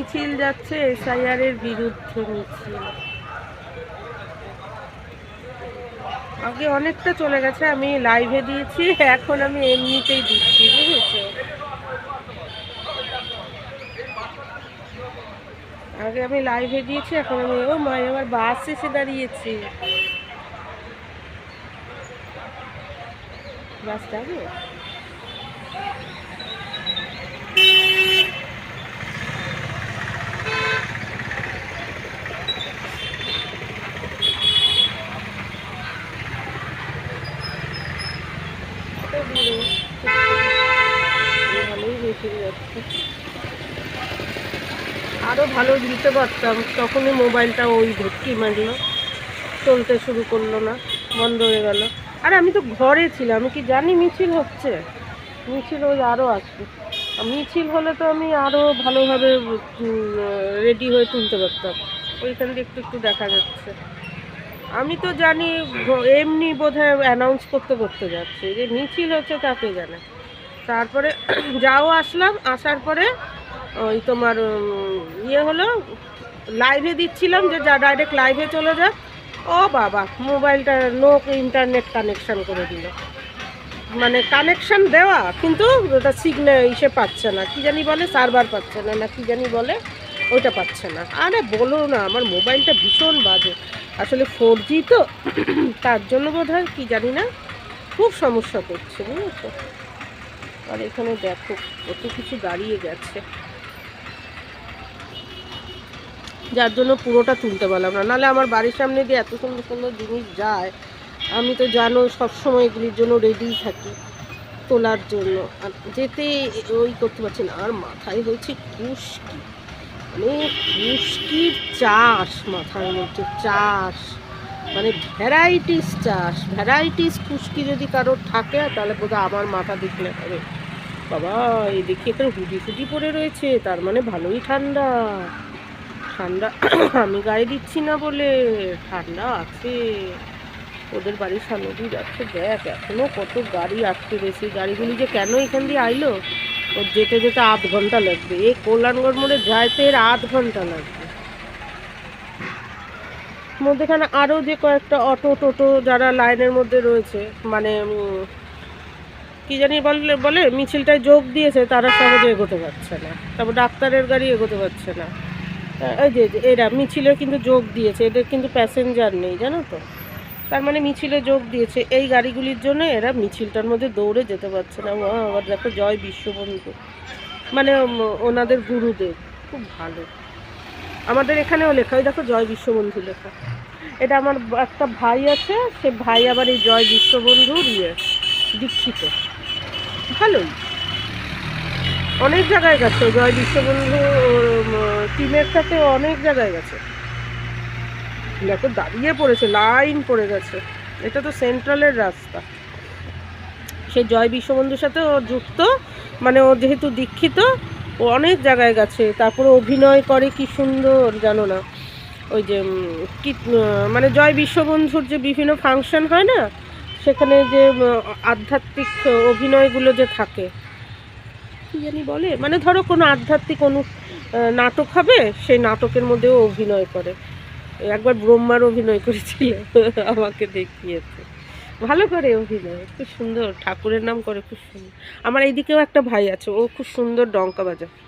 মিছিল যাচ্ছে SIR এর বিরুদ্ধে মিছিল। আগে অনেকটা চলে গেছে, আমি লাইভে দিয়েছি, এখন আমি এমনিতেই দিচ্ছি, বুঝেছো? আগে আমি লাইভে দিয়েছি, এখন আমি ও মা আমার বাস এসে দাঁড়িয়েছে। বাস যাবে? ভালোই বেশি যাচ্ছে, আরো ভালো দিতে পারতাম, তখনই মোবাইলটা ওই ভর্তি মারলো, চলতে শুরু করলো না, বন্ধ হয়ে গেল। আর আমি তো ঘরে ছিলাম, আমি কি জানি মিছিল হচ্ছে? মিছিল ওই আরও আসবে, মিছিল হলে তো আমি আরও ভালোভাবে রেডি হয়ে তুলতে পারতাম। ওইখান দিয়ে একটু একটু দেখা যাচ্ছে। আমি তো জানি এমনি বোধহয় অ্যানাউন্স করতে করতে যাচ্ছে, যে মিছিল হচ্ছে তাকে জানে। তারপরে যাও আসলাম, আসার পরে ওই তোমার ইয়ে হলো, লাইভে দিচ্ছিলাম যে যা ডাইরেক্ট লাইভে চলে যাক, ও বাবা মোবাইলটা নো ইন্টারনেট কানেকশান করে দিল। মানে কানেকশান দেওয়া কিন্তু ওটা সিগন্যাল ইসে পাচ্ছে না, কি জানি বলে সার্ভার পাচ্ছে না, না কি জানি বলে, ওইটা পাচ্ছে না। আরে বলো না, আমার মোবাইলটা ভীষণ বাজে, আসলে 4G তো, তার জন্য বোধ হয়, কি জানি না, খুব সমস্যা করছে, বুঝেছো? আর এখানে দেখো কত কিছু দাঁড়িয়ে গেছে, যার জন্য পুরোটা তুলতে পারলাম না। নাহলে আমার বাড়ির সামনে দিয়ে এত সুন্দর সুন্দর জিনিস যায়, আমি তো জানো সবসময় এগুলির জন্য রেডিই থাকি, তোলার জন্য। আর যেতে ওই করতে পারছি না। আর মাথায় হয়েছে খুশকি, মানে খুশকির চাষ, মাথার মধ্যে চাষ, মানে ভ্যারাইটিস চাষ, ভ্যারাইটিস খুশকি যদি কারোর থাকে, তাহলে বোধহয় আমার মাথা দেখলে হবে। বাবা এই দেখি এখানে হুডি ফুডি পরে রয়েছে, তার মানে ভালোই ঠান্ডা। ঠান্ডা আমি গায়ে দিচ্ছি না বলে, ঠান্ডা আছে। ওদের বাড়ির সামনে দিয়ে যাচ্ছে, দেখ এখনো কত গাড়ি আটকে রয়েছে। গাড়িগুলি যে কেন এখান দিয়ে আইলো, ওর যেতে যেতে 8 ঘন্টা লাগবে, এই কল্যাণগড় মোড়ে যাইতে এর 8 ঘন্টা লাগবে। মধ্যেখানে আরও যে কয়েকটা অটো টোটো যারা লাইনের মধ্যে রয়েছে, মানে কি জানি বলে বলে মিছিলটায় যোগ দিয়েছে, তারা সহজে এগোতে পারছে না। তারপর ডাক্তারের গাড়ি এগোতে পারছে না। এই যে এরা মিছিলে কিন্তু যোগ দিয়েছে, এদের কিন্তু প্যাসেঞ্জার নেই, জানো তো। তার মানে মিছিলে যোগ দিয়েছে, এই গাড়িগুলির জন্য এরা মিছিলটার মধ্যে দৌড়ে যেতে পারছে না। আবার দেখো জয় বিশ্ববন্ধু, মানে ওনাদের গুরুদেব, খুব ভালো। আমাদের এখানেও লেখা, ওই দেখো জয় বিশ্ববন্ধু লেখা। এটা আমার একটা ভাই আছে, সে ভাই আবার এই জয় বিশ্ববন্ধুর দীক্ষিত। ভালোই, অনেক জায়গায় গেছে জয় বিশ্ববন্ধু টিমের সাথে, অনেক জায়গায় গেছে। দেখো দাঁড়িয়ে পড়েছে, লাইন পড়ে গেছে। এটা তো সেন্ট্রালের রাস্তা, সে জয় বিশ্ববন্ধুর সাথে ও যুক্ত, মানে ও যেহেতু দীক্ষিত, ও অনেক জায়গায় গেছে। তারপরে অভিনয় করে কি সুন্দর, জানো না, ওই যে কি মানে জয় বিশ্ববন্ধুর যে বিভিন্ন ফাংশন হয় না, সেখানে যে আধ্যাত্মিক অভিনয়গুলো যে থাকে, কি জানি বলে, মানে ধরো কোনো আধ্যাত্মিক নাটক হবে, সেই নাটকের মধ্যেও অভিনয় করে। একবার ব্রহ্মার অভিনয় করেছিল, আমাকে দেখিয়েছে, ভালো করে অভিনয়, খুব সুন্দর, ঠাকুরের নাম করে খুব সুন্দর। আমার এইদিকেও একটা ভাই আছে, ও খুব সুন্দর ডঙ্কা বাজায়।